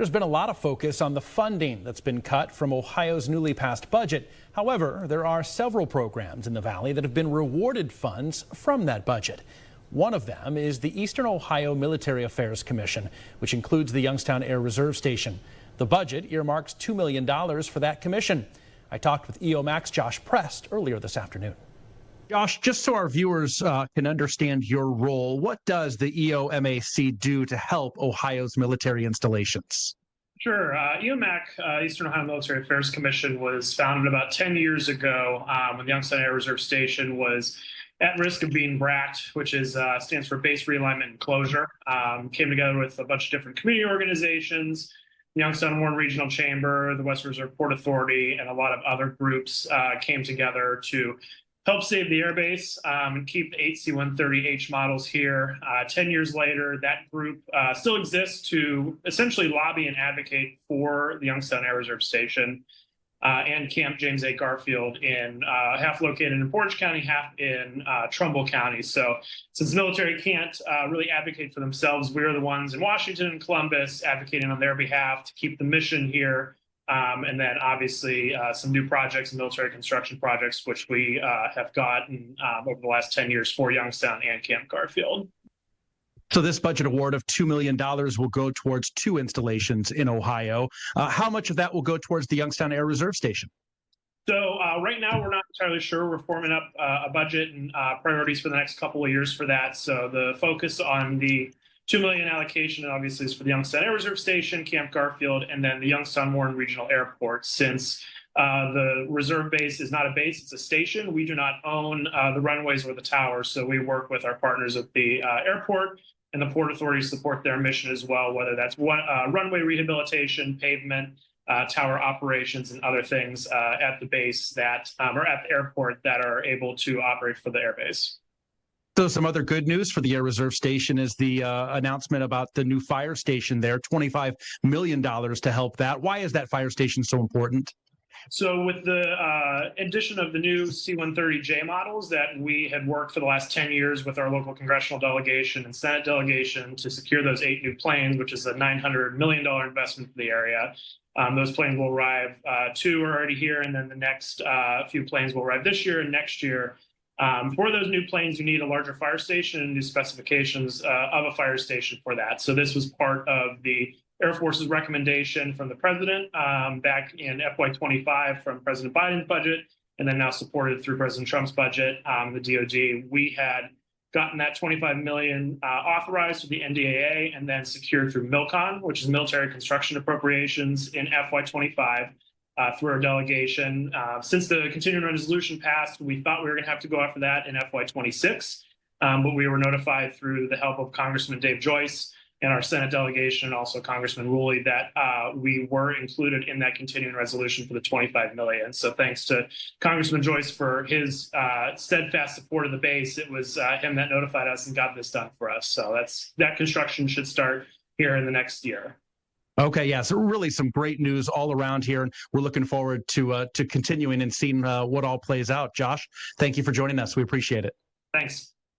There's been a lot of focus on the funding that's been cut from Ohio's newly passed budget. However, there are several programs in the Valley that have been rewarded funds from that budget. One of them is the Eastern Ohio Military Affairs Commission, which includes the Youngstown Air Reserve Station. The budget earmarks $2 million for that commission. I talked with EOMAC's Josh Prest earlier this afternoon. Josh, just so our viewers can understand your role, what does the EOMAC do to help Ohio's military installations? Sure. EOMAC, Eastern Ohio Military Affairs Commission, was founded about 10 years ago when the Youngstown Air Reserve Station was at risk of being BRACT, which stands for Base Realignment and Closure. Came together with a bunch of different community organizations, the Youngstown Warren Regional Chamber, the West Reserve Port Authority, and a lot of other groups came together to help save the airbase and keep the 8 C-130H models here. 10 years later, that group still exists to essentially lobby and advocate for the Youngstown Air Reserve Station and Camp James A. Garfield half located in Portage County, half in Trumbull County. So since the military can't really advocate for themselves, we're the ones in Washington and Columbus advocating on their behalf to keep the mission here. And then obviously some new projects, military construction projects, which we have gotten over the last 10 years for Youngstown and Camp Garfield. So this budget award of $2 million will go towards 2 installations in Ohio. How much of that will go towards the Youngstown Air Reserve Station? So right now, we're not entirely sure. We're forming up a budget and priorities for the next couple of years for that. So the focus on the $2 million allocation obviously is for the Youngstown Air Reserve Station, Camp Garfield, and then the Youngstown Warren Regional Airport. Since the reserve base is not a base, it's a station, we do not own the runways or the towers. So we work with our partners at the airport and the Port Authority to support their mission as well, whether that's runway rehabilitation, pavement, tower operations, and other things at the base that or at the airport that are able to operate for the airbase. So some other good news for the Air Reserve Station is the announcement about the new fire station there, $25 million to help that. Why is that fire station so important? So with the addition of the new C-130J models that we had worked for the last 10 years with our local congressional delegation and Senate delegation to secure those 8 new planes, which is a $900 million investment for the area. Those planes will arrive. 2 are already here, and then the next few planes will arrive this year and next year. For those new planes, you need a larger fire station and new specifications of a fire station for that. So this was part of the Air Force's recommendation from the president back in FY25 from President Biden's budget, and then now supported through President Trump's budget, the DoD. We had gotten that $25 million authorized through the NDAA and then secured through MILCON, which is Military Construction Appropriations, in FY25. Through our delegation. Since the continuing resolution passed, we thought we were going to have to go after that in FY26, but we were notified through the help of Congressman Dave Joyce and our Senate delegation, and also Congressman Ruley, that we were included in that continuing resolution for the $25 million. So thanks to Congressman Joyce for his steadfast support of the base. It was him that notified us and got this done for us. So that construction should start here in the next year. Okay, yeah, so really some great news all around here, and we're looking forward to continuing and seeing what all plays out. Josh, thank you for joining us. We appreciate it. Thanks.